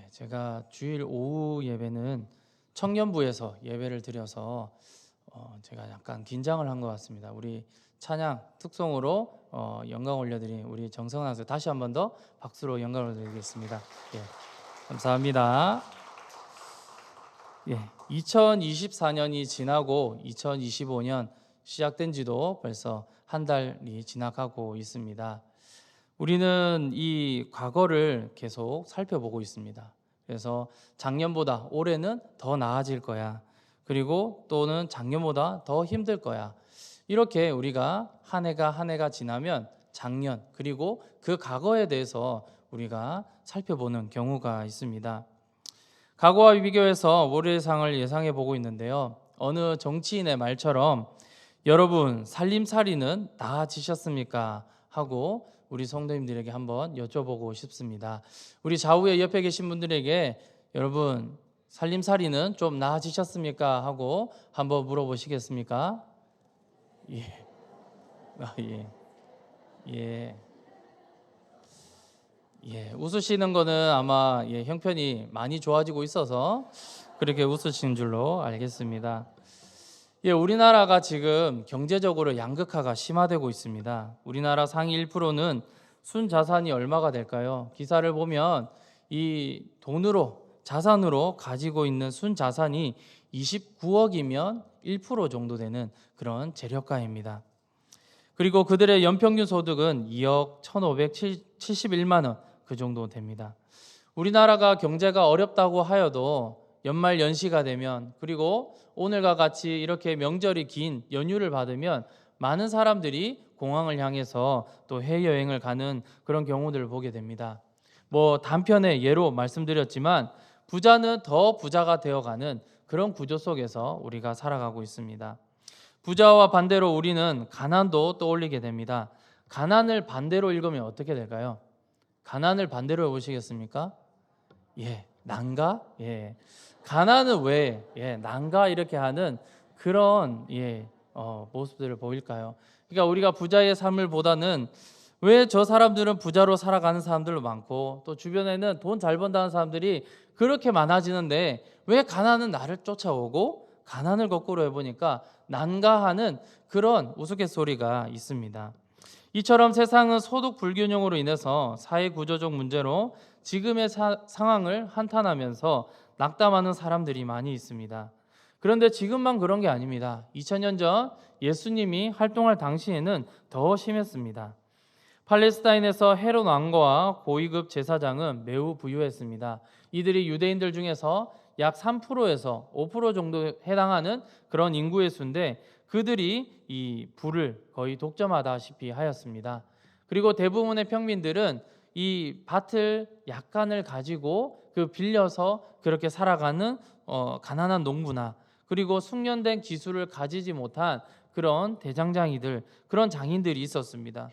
제가 주일 오후 예배는 청년부에서 예배를 드려서 제가 약간 긴장을 한 것 같습니다. 우리 찬양 특송으로 영광 올려드린 우리 정성환 선수 다시 한 번 더 박수로 영광을 올려드리겠습니다. 감사합니다. 2024년이 지나고 2025년 시작된 지도 벌써 한 달이 지나가고 있습니다. 우리는 이 과거를 계속 살펴보고 있습니다. 그래서 작년보다 올해는 더 나아질 거야. 그리고 또는 작년보다 더 힘들 거야. 이렇게 우리가 한 해가 한 해가 지나면 작년 그리고 그 과거에 대해서 우리가 살펴보는 경우가 있습니다. 과거와 비교해서 올해의 상을 예상해 보고 있는데요. 어느 정치인의 말처럼 여러분 살림살이는 나아지셨습니까? 하고 우리 성도님들에게 한번 여쭤보고 싶습니다. 우리 좌우에 옆에 계신 분들에게 여러분 살림살이는 좀 나아지셨습니까? 하고 한번 물어보시겠습니까? 예. 예. 예. 웃으시는 거는 아마 형편이 많이 좋아지고 있어서 그렇게 웃으신 줄로 알겠습니다. 우리나라가 지금 경제적으로 양극화가 심화되고 있습니다. 우리나라 상위 1%는 순자산이 얼마가 될까요? 기사를 보면 이 돈으로 자산으로 가지고 있는 순자산이 29억이면 1% 정도 되는 그런 재력가입니다. 그리고 그들의 연평균 소득은 2억 1,571만 원 그 정도 됩니다. 우리나라가 경제가 어렵다고 하여도 연말 연시가 되면 그리고 오늘과 같이 이렇게 명절이 긴 연휴를 받으면 많은 사람들이 공항을 향해서 또 해외여행을 가는 그런 경우들을 보게 됩니다. 단편의 예로 말씀드렸지만 부자는 더 부자가 되어가는 그런 구조 속에서 우리가 살아가고 있습니다. 부자와 반대로 우리는 가난도 떠올리게 됩니다. 가난을 반대로 읽으면 어떻게 될까요? 가난을 반대로 해보시겠습니까? 난가? 가난은 왜 난가 이렇게 하는 그런 모습들을 보일까요? 그러니까 우리가 부자의 삶을 보다는 왜 저 사람들은 부자로 살아가는 사람들도 많고 또 주변에는 돈 잘 번다는 사람들이 그렇게 많아지는데 왜 가난은 나를 쫓아오고 가난을 거꾸로 해보니까 난가하는 그런 우스갯소리가 있습니다. 이처럼 세상은 소득 불균형으로 인해서 사회 구조적 문제로 지금의 상황을 한탄하면서 낙담하는 사람들이 많이 있습니다. 그런데 지금만 그런 게 아닙니다. 2000년 전 예수님이 활동할 당시에는 더 심했습니다. 팔레스타인에서 헤롯 왕과 고위급 제사장은 매우 부유했습니다. 이들이 유대인들 중에서 약 3%에서 5% 정도 해당하는 그런 인구의 수인데 그들이 이 부를 거의 독점하다시피 하였습니다. 그리고 대부분의 평민들은 이 밭을 약간을 가지고 빌려서 그렇게 살아가는 가난한 농부나 그리고 숙련된 기술을 가지지 못한 그런 대장장이들, 그런 장인들이 있었습니다.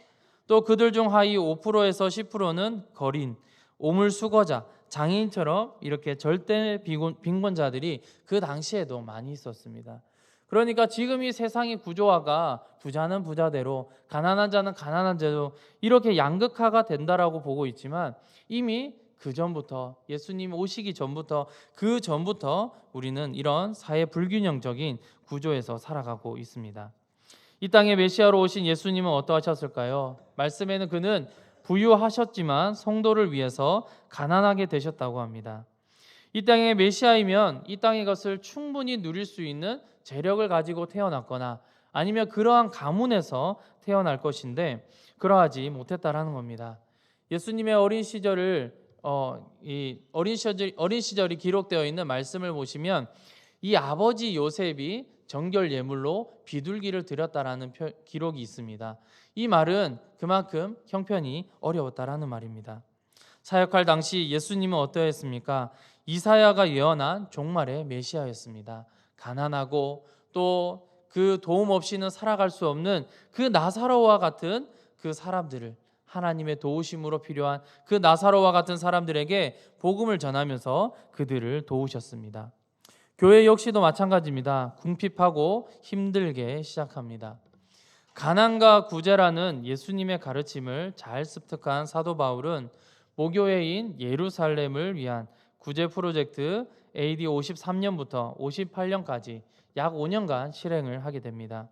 또 그들 중 하위 5%에서 10%는 거린, 오물수거자, 장애인처럼 이렇게 절대 빈곤자들이 그 당시에도 많이 있었습니다. 그러니까 지금 이 세상의 구조화가 부자는 부자대로 가난한 자는 가난한 대로 이렇게 양극화가 된다라고 보고 있지만 이미 그 전부터 예수님 오시기 전부터 그 전부터 우리는 이런 사회 불균형적인 구조에서 살아가고 있습니다. 이 땅에 메시아로 오신 예수님은 어떠하셨을까요? 말씀에는 그는 부유하셨지만 성도를 위해서 가난하게 되셨다고 합니다. 이 땅의 메시아이면 이 땅의 것을 충분히 누릴 수 있는 재력을 가지고 태어났거나 아니면 그러한 가문에서 태어날 것인데 그러하지 못했다라는 겁니다. 예수님의 어린 시절을 어린 시절이 기록되어 있는 말씀을 보시면 이 아버지 요셉이 정결 예물로 비둘기를 드렸다라는 기록이 있습니다. 이 말은 그만큼 형편이 어려웠다라는 말입니다. 사역할 당시 예수님은 어떠했습니까? 이사야가 예언한 종말의 메시아였습니다. 가난하고 또 그 도움 없이는 살아갈 수 없는 그 나사로와 같은 그 사람들을 하나님의 도우심으로 필요한 그 나사로와 같은 사람들에게 복음을 전하면서 그들을 도우셨습니다. 교회 역시도 마찬가지입니다. 궁핍하고 힘들게 시작합니다. 가난과 구제라는 예수님의 가르침을 잘 습득한 사도 바울은 모교회인 예루살렘을 위한 구제 프로젝트 AD 53년부터 58년까지 약 5년간 실행을 하게 됩니다.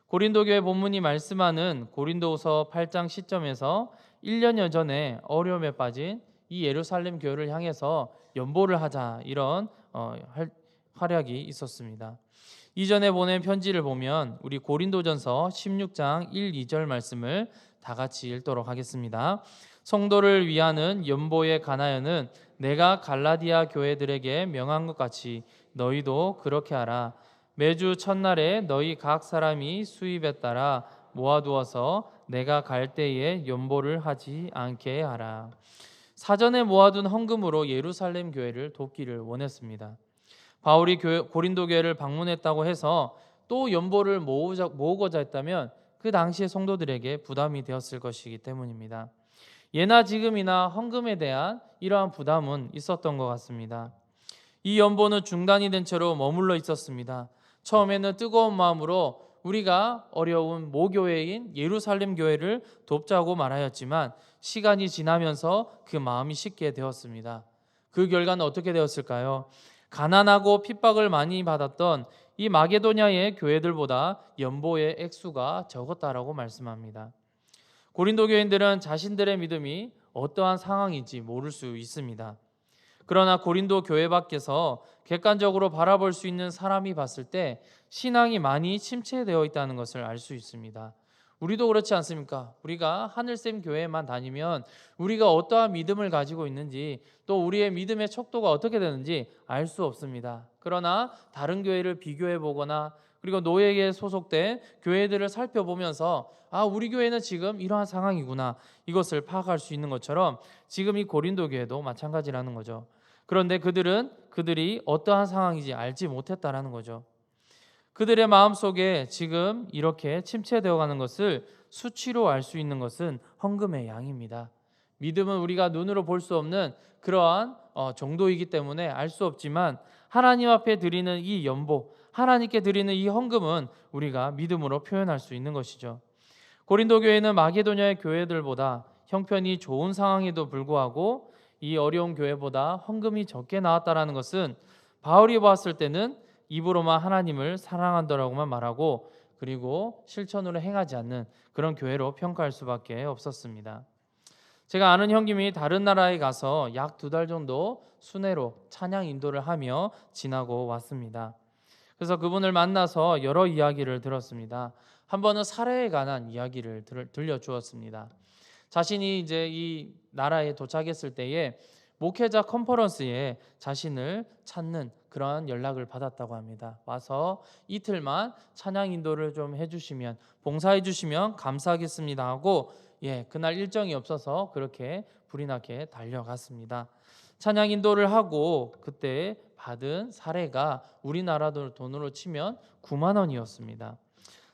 고린도교회 본문이 말씀하는 고린도후서 8장 시점에서 1년여 전에 어려움에 빠진 이 예루살렘 교회를 향해서 연보를 하자, 이런 활약이 있었습니다. 이전에 보낸 편지를 보면 우리 고린도전서 16장 1, 2절 말씀을 다 같이 읽도록 하겠습니다. 성도를 위하는 연보의 가나여는 내가 갈라디아 교회들에게 명한 것 같이 너희도 그렇게 하라. 매주 첫날에 너희 각 사람이 수입에 따라 모아두어서 내가 갈 때에 연보를 하지 않게 하라. 사전에 모아둔 헌금으로 예루살렘 교회를 돕기를 원했습니다. 바울이 고린도 교회를 방문했다고 해서 또 연보를 모으고자 했다면 그 당시의 성도들에게 부담이 되었을 것이기 때문입니다. 예나 지금이나 헌금에 대한 이러한 부담은 있었던 것 같습니다. 이 연보는 중단이 된 채로 머물러 있었습니다. 처음에는 뜨거운 마음으로 우리가 어려운 모교회인 예루살렘 교회를 돕자고 말하였지만 시간이 지나면서 그 마음이 식게 되었습니다. 그 결과는 어떻게 되었을까요? 가난하고 핍박을 많이 받았던 이 마게도냐의 교회들보다 연보의 액수가 적었다라고 말씀합니다. 고린도 교인들은 자신들의 믿음이 어떠한 상황인지 모를 수 있습니다. 그러나 고린도 교회 밖에서 객관적으로 바라볼 수 있는 사람이 봤을 때 신앙이 많이 침체되어 있다는 것을 알 수 있습니다. 우리도 그렇지 않습니까? 우리가 하늘샘 교회만 다니면 우리가 어떠한 믿음을 가지고 있는지, 또 우리의 믿음의 척도가 어떻게 되는지 알 수 없습니다. 그러나 다른 교회를 비교해 보거나 그리고 노예에 소속된 교회들을 살펴보면서 우리 교회는 지금 이러한 상황이구나, 이것을 파악할 수 있는 것처럼 지금 이 고린도 교회도 마찬가지라는 거죠. 그런데 그들이 어떠한 상황인지 알지 못했다라는 거죠. 그들의 마음속에 지금 이렇게 침체되어 가는 것을 수치로 알 수 있는 것은 헌금의 양입니다. 믿음은 우리가 눈으로 볼 수 없는 그러한 정도이기 때문에 알 수 없지만 하나님 앞에 드리는 이 연보, 하나님께 드리는 이 헌금은 우리가 믿음으로 표현할 수 있는 것이죠. 고린도 교회는 마게도냐의 교회들보다 형편이 좋은 상황에도 불구하고 이 어려운 교회보다 헌금이 적게 나왔다라는 것은 바울이 봤을 때는 입으로만 하나님을 사랑한다라고만 말하고 그리고 실천으로 행하지 않는 그런 교회로 평가할 수밖에 없었습니다. 제가 아는 형님이 다른 나라에 가서 약 2달 정도 순회로 찬양 인도를 하며 지나고 왔습니다. 그래서 그분을 만나서 여러 이야기를 들었습니다. 한 번은 사례에 관한 이야기를 들려주었습니다. 자신이 이제 이 나라에 도착했을 때에 목회자 컨퍼런스에 자신을 찾는 그러한 연락을 받았다고 합니다. 와서 이틀만 찬양 인도를 좀 해주시면, 봉사해 주시면 감사하겠습니다 하고 그날 일정이 없어서 그렇게 불이 나게 달려갔습니다. 찬양 인도를 하고 그때 받은 사례가 우리나라 돈으로 치면 9만 원이었습니다.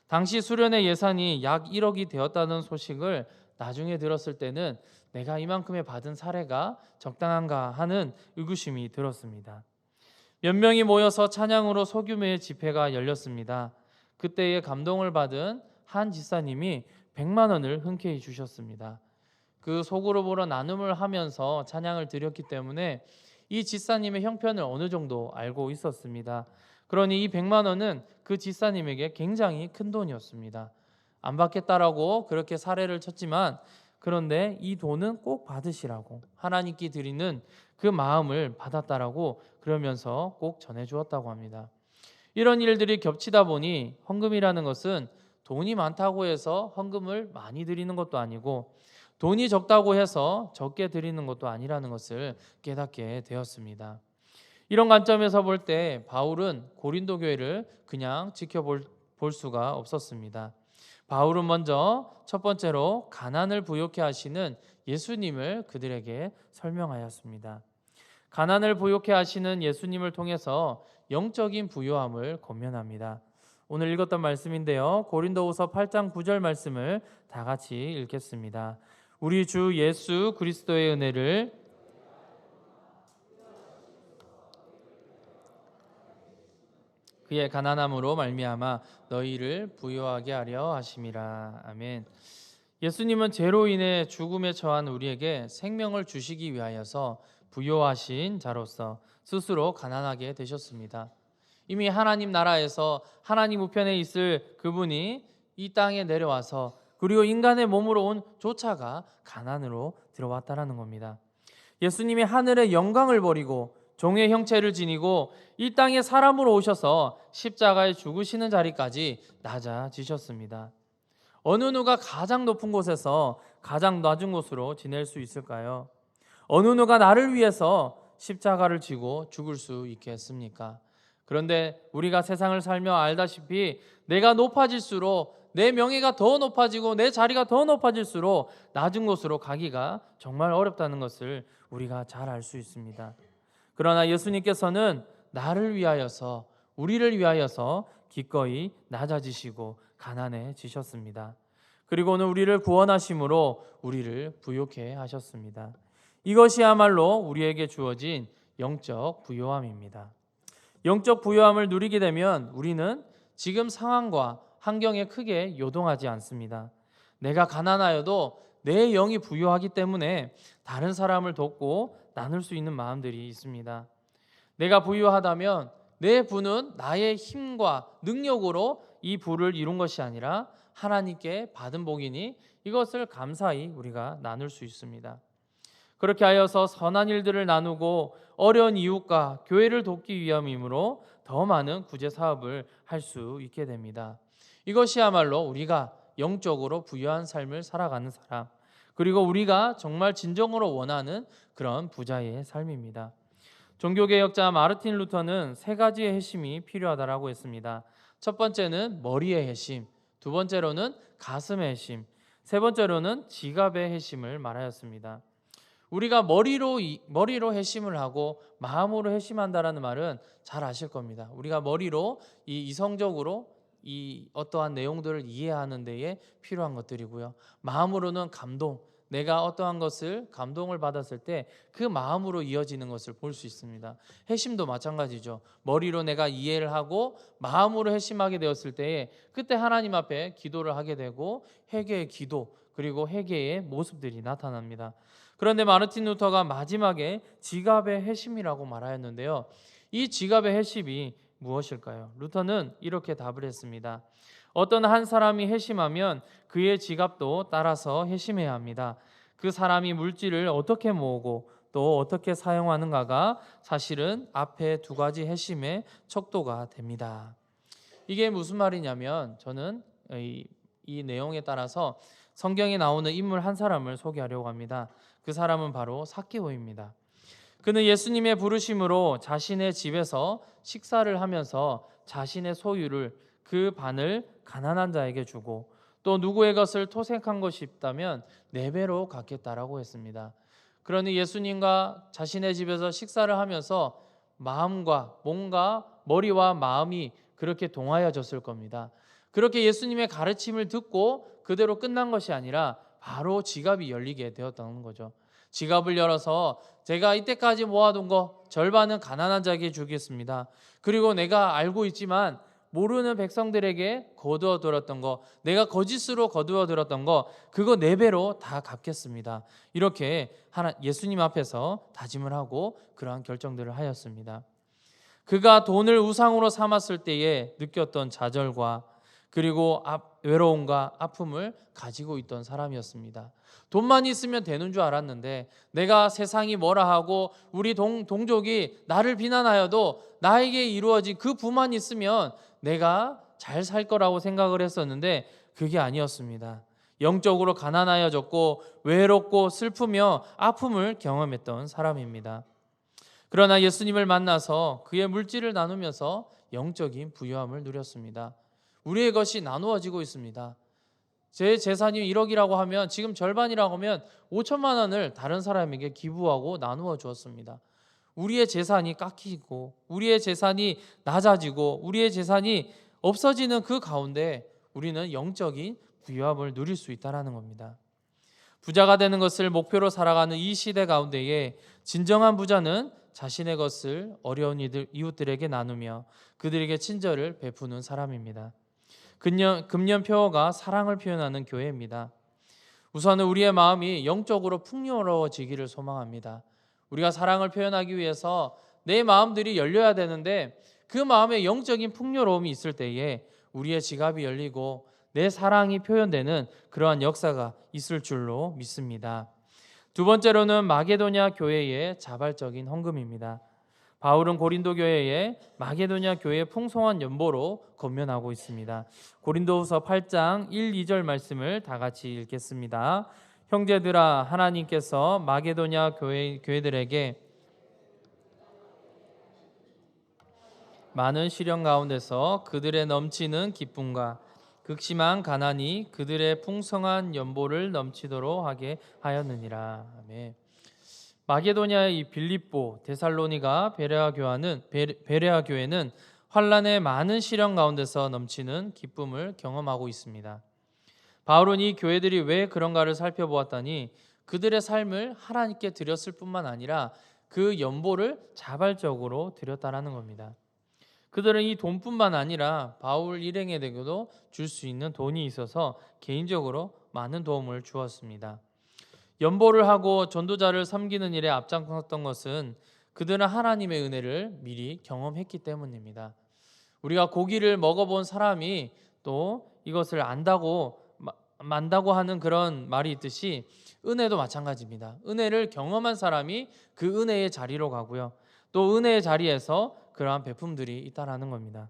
당시 수련회 예산이 약 1억이 되었다는 소식을 나중에 들었을 때는 내가 이만큼의 받은 사례가 적당한가 하는 의구심이 들었습니다. 몇 명이 모여서 찬양으로 소규모의 집회가 열렸습니다. 그때에 감동을 받은 한 지사님이 100만 원을 흔쾌히 주셨습니다. 그 소그룹으로 나눔을 하면서 찬양을 드렸기 때문에 이 지사님의 형편을 어느 정도 알고 있었습니다. 그러니 이 100만 원은 그 지사님에게 굉장히 큰 돈이었습니다. 안 받겠다라고 그렇게 사례를 쳤지만 그런데 이 돈은 꼭 받으시라고 하나님께 드리는 그 마음을 받았다라고 그러면서 꼭 전해주었다고 합니다. 이런 일들이 겹치다 보니 헌금이라는 것은 돈이 많다고 해서 헌금을 많이 드리는 것도 아니고 돈이 적다고 해서 적게 드리는 것도 아니라는 것을 깨닫게 되었습니다. 이런 관점에서 볼 때 바울은 고린도 교회를 그냥 지켜볼 수가 없었습니다. 바울은 먼저 첫 번째로 가난을 부욕해 하시는 예수님을 그들에게 설명하였습니다. 가난을 부욕해 하시는 예수님을 통해서 영적인 부요함을 권면합니다. 오늘 읽었던 말씀인데요. 고린도후서 8장 9절 말씀을 다 같이 읽겠습니다. 우리 주 예수 그리스도의 은혜를 그의 가난함으로 말미암아 너희를 부요하게 하려 하심이라. 아멘. 예수님은 죄로 인해 죽음에 처한 우리에게 생명을 주시기 위하여서 부요하신 자로서 스스로 가난하게 되셨습니다. 이미 하나님 나라에서 하나님 우편에 있을 그분이 이 땅에 내려와서 그리고 인간의 몸으로 온 조차가 가난으로 들어왔다라는 겁니다. 예수님이 하늘의 영광을 버리고 종의 형체를 지니고 이 땅에 사람으로 오셔서 십자가에 죽으시는 자리까지 낮아지셨습니다. 어느 누가 가장 높은 곳에서 가장 낮은 곳으로 지낼 수 있을까요? 어느 누가 나를 위해서 십자가를 지고 죽을 수 있겠습니까? 그런데 우리가 세상을 살며 알다시피 내가 높아질수록 내 명예가 더 높아지고 내 자리가 더 높아질수록 낮은 곳으로 가기가 정말 어렵다는 것을 우리가 잘 알 수 있습니다. 그러나 예수님께서는 나를 위하여서 우리를 위하여서 기꺼이 낮아지시고 가난해지셨습니다. 그리고는 우리를 구원하심으로 우리를 부요케 하셨습니다. 이것이야말로 우리에게 주어진 영적 부요함입니다. 영적 부요함을 누리게 되면 우리는 지금 상황과 환경에 크게 요동하지 않습니다. 내가 가난하여도 내 영이 부요하기 때문에 다른 사람을 돕고 나눌 수 있는 마음들이 있습니다. 내가 부유하다면 내 부는 나의 힘과 능력으로 이 부를 이룬 것이 아니라 하나님께 받은 복이니 이것을 감사히 우리가 나눌 수 있습니다. 그렇게 하여서 선한 일들을 나누고 어려운 이웃과 교회를 돕기 위함이므로 더 많은 구제 사업을 할 수 있게 됩니다. 이것이야말로 우리가 영적으로 부유한 삶을 살아가는 사람, 그리고 우리가 정말 진정으로 원하는 그런 부자의 삶입니다. 종교개혁자 마르틴 루터는 세 가지의 핵심이 필요하다라고 했습니다. 첫 번째는 머리의 핵심, 두 번째로는 가슴의 핵심, 세 번째로는 지갑의 핵심을 말하였습니다. 우리가 머리로 핵심을 하고 마음으로 핵심한다라는 말은 잘 아실 겁니다. 우리가 머리로 이성적으로 이 어떠한 내용들을 이해하는 데에 필요한 것들이고요. 마음으로는 감동, 내가 어떠한 것을 감동을 받았을 때 그 마음으로 이어지는 것을 볼 수 있습니다. 핵심도 마찬가지죠. 머리로 내가 이해를 하고 마음으로 핵심하게 되었을 때에 그때 하나님 앞에 기도를 하게 되고 회개의 기도 그리고 회개의 모습들이 나타납니다. 그런데 마르틴 루터가 마지막에 지갑의 핵심이라고 말하였는데요. 이 지갑의 핵심이 무엇일까요? 루터는 이렇게 답을 했습니다. 어떤 한 사람이 회심하면 그의 지갑도 따라서 회심해야 합니다. 그 사람이 물질을 어떻게 모으고 또 어떻게 사용하는가가 사실은 앞에 두 가지 회심의 척도가 됩니다. 이게 무슨 말이냐면 저는 이 내용에 따라서 성경에 나오는 인물 한 사람을 소개하려고 합니다. 그 사람은 바로 삭개오입니다. 그는 예수님의 부르심으로 자신의 집에서 식사를 하면서 자신의 소유를 그 반을 가난한 자에게 주고 또 누구의 것을 토색한 것이 있다면 4배로 갚겠다라고 했습니다. 그러니 예수님과 자신의 집에서 식사를 하면서 마음과 몸과 머리와 마음이 그렇게 동하여졌을 겁니다. 그렇게 예수님의 가르침을 듣고 그대로 끝난 것이 아니라 바로 지갑이 열리게 되었다는 거죠. 지갑을 열어서 제가 이때까지 모아둔 거 절반은 가난한 자에게 주겠습니다. 그리고 내가 알고 있지만 모르는 백성들에게 거두어 들었던 거, 내가 거짓으로 거두어 들었던 거 그거 4배로 다 갚겠습니다. 이렇게 예수님 앞에서 다짐을 하고 그러한 결정들을 하였습니다. 그가 돈을 우상으로 삼았을 때에 느꼈던 좌절과 그리고 외로움과 아픔을 가지고 있던 사람이었습니다. 돈만 있으면 되는 줄 알았는데 내가 세상이 뭐라 하고 우리 동족이 나를 비난하여도 나에게 이루어진 그 부만 있으면 내가 잘 살 거라고 생각을 했었는데 그게 아니었습니다. 영적으로 가난하여졌고 외롭고 슬프며 아픔을 경험했던 사람입니다. 그러나 예수님을 만나서 그의 물질을 나누면서 영적인 부유함을 누렸습니다. 우리의 것이 나누어지고 있습니다. 제 재산이 1억이라고 하면 지금 절반이라고 하면 5천만 원을 다른 사람에게 기부하고 나누어 주었습니다. 우리의 재산이 깎이고 우리의 재산이 낮아지고 우리의 재산이 없어지는 그 가운데 우리는 영적인 부유함을 누릴 수 있다는 겁니다. 부자가 되는 것을 목표로 살아가는 이 시대 가운데에 진정한 부자는 자신의 것을 어려운 이웃들에게 나누며 그들에게 친절을 베푸는 사람입니다. 금년표어가 사랑을 표현하는 교회입니다. 우선은 우리의 마음이 영적으로 풍요로워지기를 소망합니다. 우리가 사랑을 표현하기 위해서 내 마음들이 열려야 되는데 그 마음에 영적인 풍요로움이 있을 때에 우리의 지갑이 열리고 내 사랑이 표현되는 그러한 역사가 있을 줄로 믿습니다. 두 번째로는 마게도냐 교회의 자발적인 헌금입니다. 바울은 고린도 교회에 마게도냐 교회의 풍성한 연보로 권면하고 있습니다. 고린도후서 8장 1, 2절 말씀을 다 같이 읽겠습니다. 형제들아, 하나님께서 마게도냐 교회들에게 많은 시련 가운데서 그들의 넘치는 기쁨과 극심한 가난이 그들의 풍성한 연보를 넘치도록 하게 하였느니라. 아멘. 마게도냐의 이 빌립보, 데살로니가 베레아 교회는 환란의 많은 시련 가운데서 넘치는 기쁨을 경험하고 있습니다. 바울은 이 교회들이 왜 그런가를 살펴보았더니 그들의 삶을 하나님께 드렸을 뿐만 아니라 그 연보를 자발적으로 드렸다라는 겁니다. 그들은 이 돈뿐만 아니라 바울 일행에게도 줄 수 있는 돈이 있어서 개인적으로 많은 도움을 주었습니다. 연보를 하고 전도자를 섬기는 일에 앞장섰던 것은 그들은 하나님의 은혜를 미리 경험했기 때문입니다. 우리가 고기를 먹어본 사람이 또 이것을 만다고 하는 그런 말이 있듯이 은혜도 마찬가지입니다. 은혜를 경험한 사람이 그 은혜의 자리로 가고요. 또 은혜의 자리에서 그러한 베품들이 있다라는 겁니다.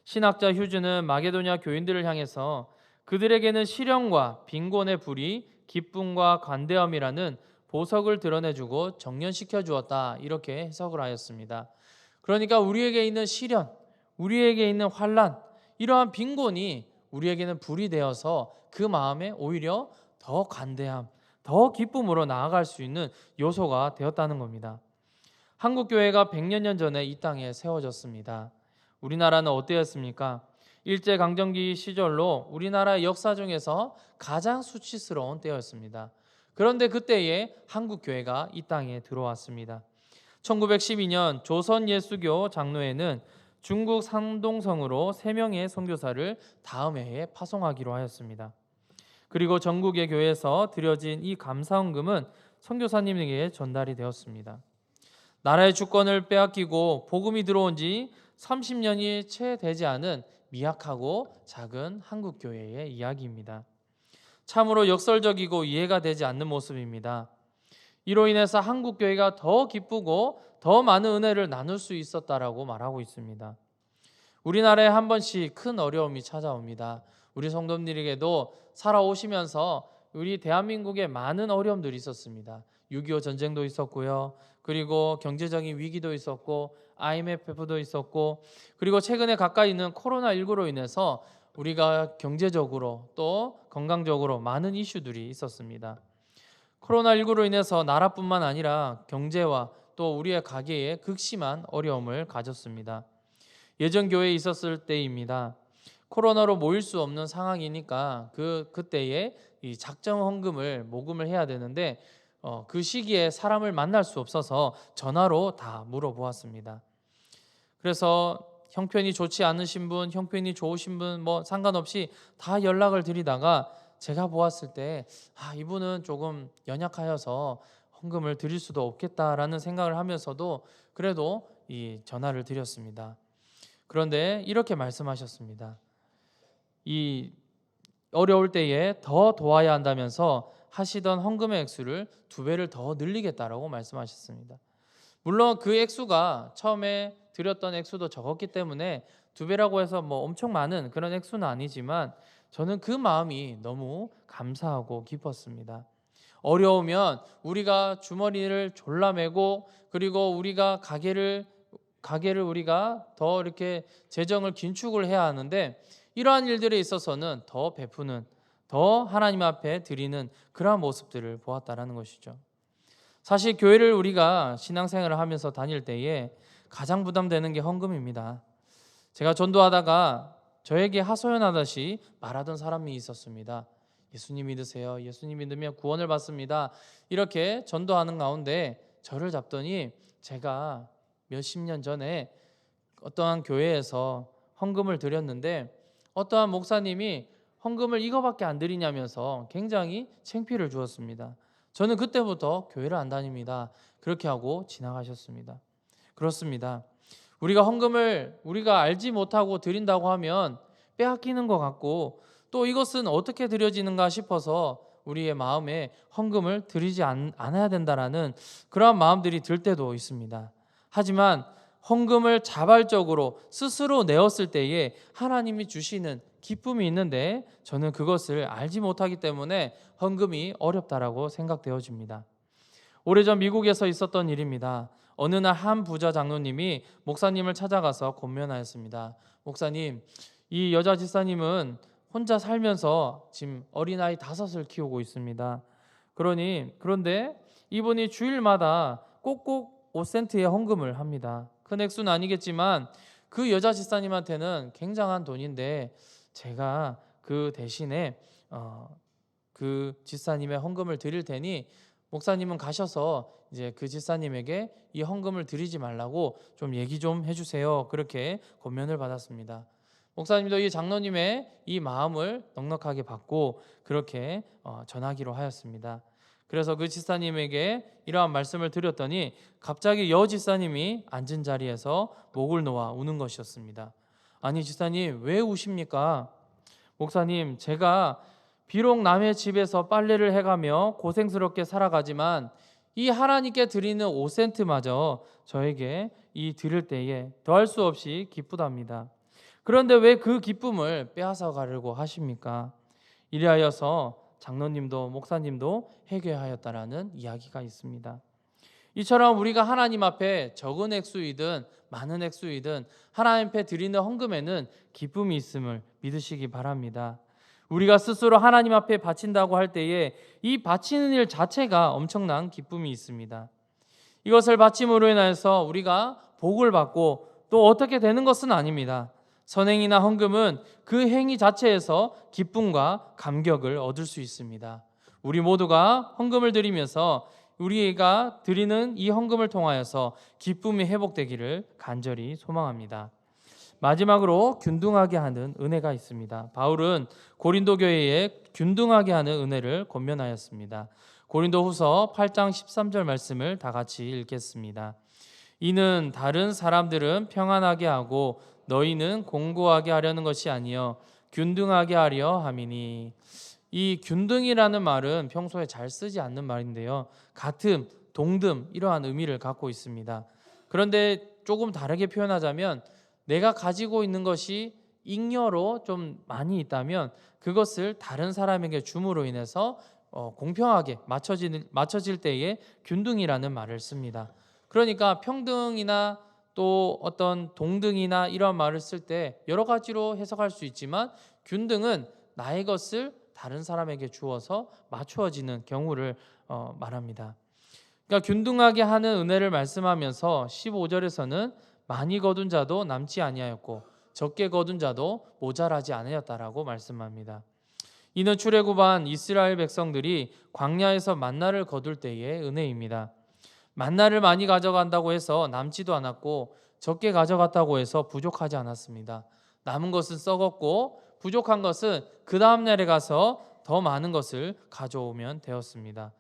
신학자 휴즈는 마게도냐 교인들을 향해서 그들에게는 시련과 빈곤의 불이 기쁨과 관대함이라는 보석을 드러내주고 정련시켜 주었다, 이렇게 해석을 하였습니다. 그러니까 우리에게 있는 시련, 우리에게 있는 환난, 이러한 빈곤이 우리에게는 불이 되어서 그 마음에 오히려 더 관대함, 더 기쁨으로 나아갈 수 있는 요소가 되었다는 겁니다. 한국 교회가 100년 전에 이 땅에 세워졌습니다. 우리나라는 어땠습니까? 일제강점기 시절로 우리나라의 역사 중에서 가장 수치스러운 때였습니다. 그런데 그때에 한국 교회가 이 땅에 들어왔습니다. 1912년 조선예수교 장로회는 중국 산동성으로 3명의 선교사를 다음 해에 파송하기로 하였습니다. 그리고 전국의 교회에서 드려진 이 감사헌금은 선교사님에게 전달이 되었습니다. 나라의 주권을 빼앗기고 복음이 들어온 지 30년이 채 되지 않은 미약하고 작은 한국 교회의 이야기입니다. 참으로 역설적이고 이해가 되지 않는 모습입니다. 이로 인해서 한국 교회가 더 기쁘고 더 많은 은혜를 나눌 수 있었다라고 말하고 있습니다. 우리나라에 한 번씩 큰 어려움이 찾아옵니다. 우리 성도님들에게도 살아오시면서 우리 대한민국에 많은 어려움들이 있었습니다. 6.25 전쟁도 있었고요. 그리고 경제적인 위기도 있었고 IMF도 있었고, 그리고 최근에 가까이 있는 코로나19로 인해서 우리가 경제적으로 또 건강적으로 많은 이슈들이 있었습니다. 코로나19로 인해서 나라뿐만 아니라 경제와 또 우리의 가계에 극심한 어려움을 가졌습니다. 예전 교회에 있었을 때입니다. 코로나로 모일 수 없는 상황이니까 그때에 이 작정 헌금을 모금을 해야 되는데 그 시기에 사람을 만날 수 없어서 전화로 다 물어보았습니다. 그래서 형편이 좋지 않으신 분, 형편이 좋으신 분 뭐 상관없이 다 연락을 드리다가 제가 보았을 때 이분은 조금 연약하여서 헌금을 드릴 수도 없겠다라는 생각을 하면서도 그래도 이 전화를 드렸습니다. 그런데 이렇게 말씀하셨습니다. 이 어려울 때에 더 도와야 한다면서 하시던 헌금의 액수를 2배를 더 늘리겠다라고 말씀하셨습니다. 물론 그 액수가 처음에 드렸던 액수도 적었기 때문에 2배라고 해서 뭐 엄청 많은 그런 액수는 아니지만 저는 그 마음이 너무 감사하고 기뻤습니다. 어려우면 우리가 주머니를 졸라매고 그리고 우리가 가게를 우리가 더 이렇게 재정을 긴축을 해야 하는데 이러한 일들에 있어서는 더 베푸는, 더 하나님 앞에 드리는 그러한 모습들을 보았다라는 것이죠. 사실 교회를 우리가 신앙생활을 하면서 다닐 때에 가장 부담되는 게 헌금입니다. 제가 전도하다가 저에게 하소연하듯이 말하던 사람이 있었습니다. 예수님 믿으세요. 예수님 믿으면 구원을 받습니다. 이렇게 전도하는 가운데 저를 잡더니 제가 몇십 년 전에 어떠한 교회에서 헌금을 드렸는데 어떠한 목사님이 헌금을 이거밖에 안 드리냐면서 굉장히 창피를 주었습니다. 저는 그때부터 교회를 안 다닙니다. 그렇게 하고 지나가셨습니다. 그렇습니다. 우리가 헌금을 우리가 알지 못하고 드린다고 하면 빼앗기는 것 같고, 또 이것은 어떻게 드려지는가 싶어서 우리의 마음에 헌금을 드리지 않아야 된다라는 그러한 마음들이 들 때도 있습니다. 하지만 헌금을 자발적으로 스스로 내었을 때에 하나님이 주시는 기쁨이 있는데, 저는 그것을 알지 못하기 때문에 헌금이 어렵다라고 생각되어집니다. 오래전 미국에서 있었던 일입니다. 어느 날 한 부자 장로님이 목사님을 찾아가서 권면하였습니다. 목사님, 이 여자 집사님은 혼자 살면서 지금 어린아이 5을 키우고 있습니다. 그런데 이분이 주일마다 꼭꼭 5센트의 헌금을 합니다. 큰 액수는 아니겠지만 그 여자 집사님한테는 굉장한 돈인데, 제가 그 대신에 그 집사님의 헌금을 드릴 테니 목사님은 가셔서 이제 그 집사님에게 이 헌금을 드리지 말라고 좀 얘기 좀 해주세요. 그렇게 권면을 받았습니다. 목사님도 이 장로님의 이 마음을 넉넉하게 받고 그렇게 전하기로 하였습니다. 그래서 그 집사님에게 이러한 말씀을 드렸더니 갑자기 여 집사님이 앉은 자리에서 목을 놓아 우는 것이었습니다. 아니 집사님, 왜 우십니까? 목사님, 제가 비록 남의 집에서 빨래를 해가며 고생스럽게 살아가지만 이 하나님께 드리는 5센트마저 저에게 이 드릴 때에 더할 수 없이 기쁘답니다. 그런데 왜 그 기쁨을 빼앗아 가려고 하십니까? 이리하여서 장로님도 목사님도 회개하였다라는 이야기가 있습니다. 이처럼 우리가 하나님 앞에 적은 액수이든 많은 액수이든 하나님 앞에 드리는 헌금에는 기쁨이 있음을 믿으시기 바랍니다. 우리가 스스로 하나님 앞에 바친다고 할 때에 이 바치는 일 자체가 엄청난 기쁨이 있습니다. 이것을 바침으로 인해서 우리가 복을 받고 또 어떻게 되는 것은 아닙니다. 선행이나 헌금은 그 행위 자체에서 기쁨과 감격을 얻을 수 있습니다. 우리 모두가 헌금을 드리면서 우리가 드리는 이 헌금을 통하여서 기쁨이 회복되기를 간절히 소망합니다. 마지막으로 균등하게 하는 은혜가 있습니다. 바울은 고린도 교회에 균등하게 하는 은혜를 권면하였습니다. 고린도후서 8장 13절 말씀을 다 같이 읽겠습니다. 이는 다른 사람들은 평안하게 하고 너희는 공고하게 하려는 것이 아니요 균등하게 하려 함이니. 이 균등이라는 말은 평소에 잘 쓰지 않는 말인데요, 같음, 동등 이러한 의미를 갖고 있습니다. 그런데 조금 다르게 표현하자면 내가 가지고 있는 것이 잉여로 좀 많이 있다면 그것을 다른 사람에게 줌으로 인해서 공평하게 맞춰질 때에 균등이라는 말을 씁니다. 그러니까 평등이나 또 어떤 동등이나 이런 말을 쓸 때 여러 가지로 해석할 수 있지만, 균등은 나의 것을 다른 사람에게 주어서 맞추어지는 경우를 말합니다. 그러니까 균등하게 하는 은혜를 말씀하면서 15절에서는 많이 거둔 자도 남지 아니하였고 적게 거둔 자도 모자라지 아니하였다라고 말씀합니다. 이는 출애굽한 이스라엘 백성들이 광야에서 만나를 거둘 때의 은혜입니다. 만나를 많이 가져간다고 해서 남지도 않았고 적게 가져갔다고 해서 부족하지 않았습니다. 남은 것은 썩었고 부족한 것은 그 다음 날에 가서 더 많은 것을 가져오면 되었습니다.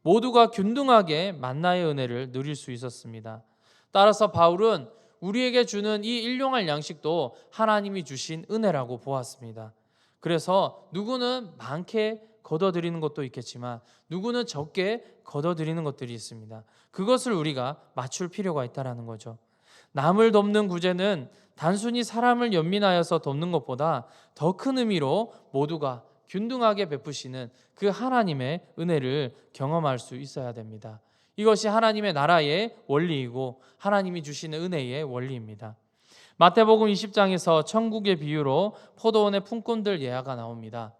모두가 균등하게 만나의 은혜를 누릴 수 있었습니다. 따라서 바울은 우리에게 주는 이 일용할 양식도 하나님이 주신 은혜라고 보았습니다. 그래서 누구는 많게 거둬들이는 것도 있겠지만 누구는 적게 거둬들이는 것들이 있습니다. 그것을 우리가 맞출 필요가 있다는 거죠. 남을 돕는 구제는 단순히 사람을 연민하여서 돕는 것보다 더 큰 의미로 모두가 균등하게 베푸시는 그 하나님의 은혜를 경험할 수 있어야 됩니다. 이것이 하나님의 나라의 원리이고 하나님이 주시는 은혜의 원리입니다. 마태복음 20장에서 천국의 비유로 포도원의 품꾼들 예화가 나옵니다.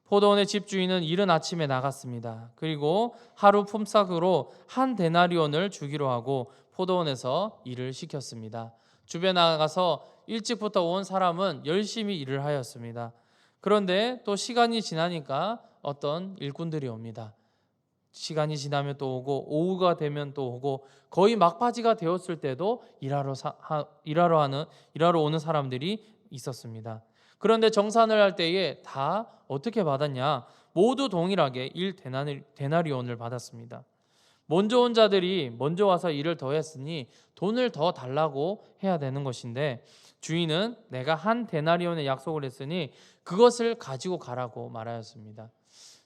포도원의 집주인은 이른 아침에 나갔습니다. 그리고 하루 품삯으로 한 데나리온을 주기로 하고 포도원에서 일을 시켰습니다. 주변에 나가서 일찍부터 온 사람은 열심히 일을 하였습니다. 그런데 또 시간이 지나니까 어떤 일꾼들이 옵니다. 시간이 지나면 또 오고 오후가 되면 또 오고 거의 막바지가 되었을 때도 일하러 오는 사람들이 있었습니다. 그런데 정산을 할 때에 다 어떻게 받았냐? 모두 동일하게 1데나리온을 받았습니다. 먼저 온 자들이 먼저 와서 일을 더 했으니 돈을 더 달라고 해야 되는 것인데, 주인은 내가 한 데나리온의 약속을 했으니 그것을 가지고 가라고 말하였습니다.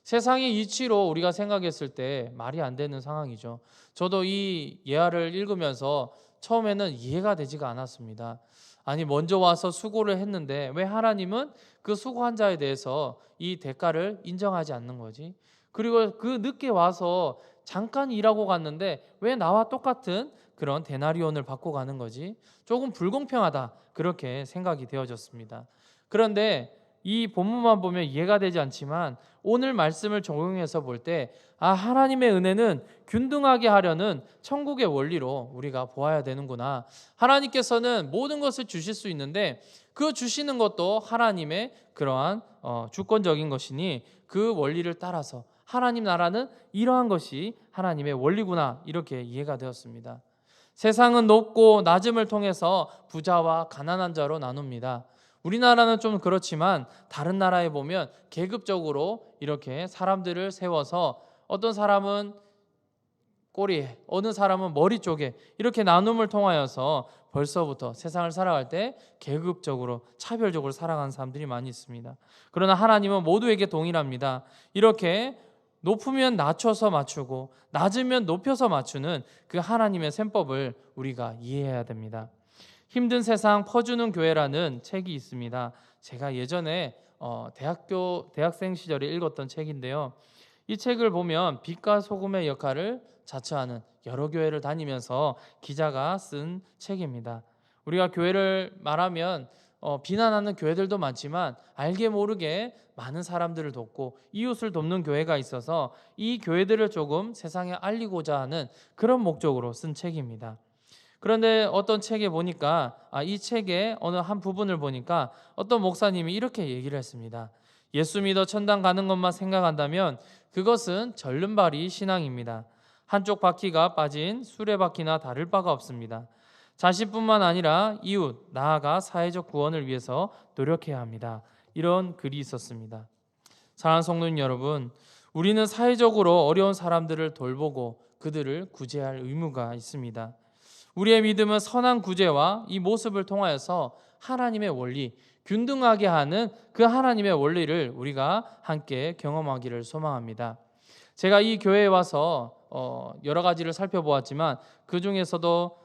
세상의 이치로 우리가 생각했을 때 말이 안 되는 상황이죠. 저도 이 예화를 읽으면서 처음에는 이해가 되지가 않았습니다. 아니, 먼저 와서 수고를 했는데 왜 하나님은 그 수고한 자에 대해서 이 대가를 인정하지 않는 거지? 그리고 그 늦게 와서 잠깐 일하고 갔는데 왜 나와 똑같은 그런 데나리온을 받고 가는 거지? 조금 불공평하다, 그렇게 생각이 되어졌습니다. 그런데 이 본문만 보면 이해가 되지 않지만 오늘 말씀을 적용해서 볼 때 하나님의 은혜는 균등하게 하려는 천국의 원리로 우리가 보아야 되는구나. 하나님께서는 모든 것을 주실 수 있는데 그 주시는 것도 하나님의 그러한 주권적인 것이니 그 원리를 따라서 하나님 나라는 이러한 것이 하나님의 원리구나, 이렇게 이해가 되었습니다. 세상은 높고 낮음을 통해서 부자와 가난한 자로 나눕니다. 우리나라는 좀 그렇지만 다른 나라에 보면 계급적으로 이렇게 사람들을 세워서 어떤 사람은 꼬리에, 어느 사람은 머리 쪽에 이렇게 나눔을 통하여서 벌써부터 세상을 살아갈 때 계급적으로 차별적으로 살아가는 사람들이 많이 있습니다. 그러나 하나님은 모두에게 동일합니다. 이렇게 높으면 낮춰서 맞추고 낮으면 높여서 맞추는 그 하나님의 셈법을 우리가 이해해야 됩니다. 힘든 세상 퍼주는 교회라는 책이 있습니다. 제가 예전에 대학생 시절에 읽었던 책인데요. 이 책을 보면 빛과 소금의 역할을 자처하는 여러 교회를 다니면서 기자가 쓴 책입니다. 우리가 교회를 말하면 비난하는 교회들도 많지만 알게 모르게 많은 사람들을 돕고 이웃을 돕는 교회가 있어서 이 교회들을 조금 세상에 알리고자 하는 그런 목적으로 쓴 책입니다. 그런데 어떤 책에 보니까 이 책의 어느 한 부분을 보니까 어떤 목사님이 이렇게 얘기를 했습니다. 예수 믿어 천당 가는 것만 생각한다면 그것은 절름발이 신앙입니다. 한쪽 바퀴가 빠진 수레바퀴나 다를 바가 없습니다. 자신뿐만 아니라 이웃, 나아가 사회적 구원을 위해서 노력해야 합니다. 이런 글이 있었습니다. 사랑하는 성도님 여러분, 우리는 사회적으로 어려운 사람들을 돌보고 그들을 구제할 의무가 있습니다. 우리의 믿음은 선한 구제와 이 모습을 통하여서 하나님의 원리, 균등하게 하는 그 하나님의 원리를 우리가 함께 경험하기를 소망합니다. 제가 이 교회에 와서 여러 가지를 살펴보았지만 그 중에서도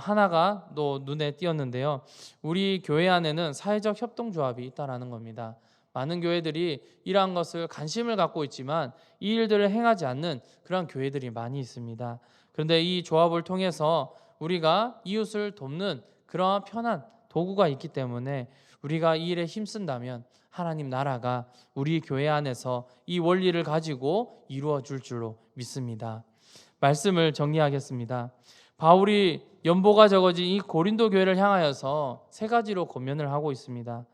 하나가 또 눈에 띄었는데요. 우리 교회 안에는 사회적 협동조합이 있다라는 겁니다. 많은 교회들이 이러한 것을 관심을 갖고 있지만 이 일들을 행하지 않는 그런 교회들이 많이 있습니다. 그런데 이 조합을 통해서 우리가 이웃을 돕는 그러한 편한 도구가 있기 때문에 우리가 이 일에 힘쓴다면 하나님 나라가 우리 교회 안에서 이 원리를 가지고 이루어질 줄로 믿습니다. 말씀을 정리하겠습니다. 바울이 연보가 적어진 이 고린도 교회를 향하여서 세 가지로 권면을 하고 있습니다.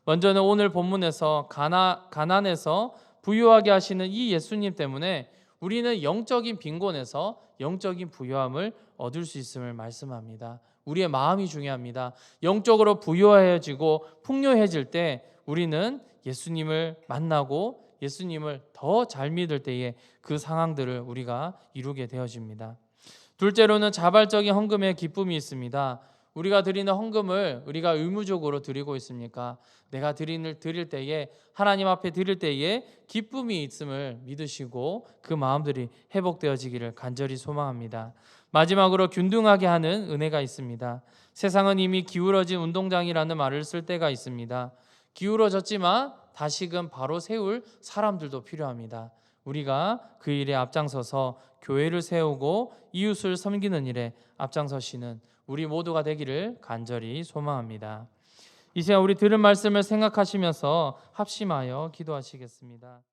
먼저는 오늘 본문에서 가난에서 부유하게 하시는 이 예수님 때문에 우리는 영적인 빈곤에서 영적인 부유함을 얻을 수 있음을 말씀합니다. 우리의 마음이 중요합니다. 영적으로 부유해지고 풍요해질 때 우리는 예수님을 만나고 예수님을 더 잘 믿을 때에 그 상황들을 우리가 이루게 되어집니다. 둘째로는 자발적인 헌금의 기쁨이 있습니다. 우리가 드리는 헌금을 우리가 의무적으로 드리고 있습니까? 내가 드릴 때에 하나님 앞에 드릴 때에 기쁨이 있음을 믿으시고 그 마음들이 회복되어지기를 간절히 소망합니다. 마지막으로 균등하게 하는 은혜가 있습니다. 세상은 이미 기울어진 운동장이라는 말을 쓸 때가 있습니다. 기울어졌지만 다시금 바로 세울 사람들도 필요합니다. 우리가 그 일에 앞장서서 교회를 세우고 이웃을 섬기는 일에 앞장서시는 우리 모두가 되기를 간절히 소망합니다. 이 시간 우리 들은 말씀을 생각하시면서 합심하여 기도하시겠습니다.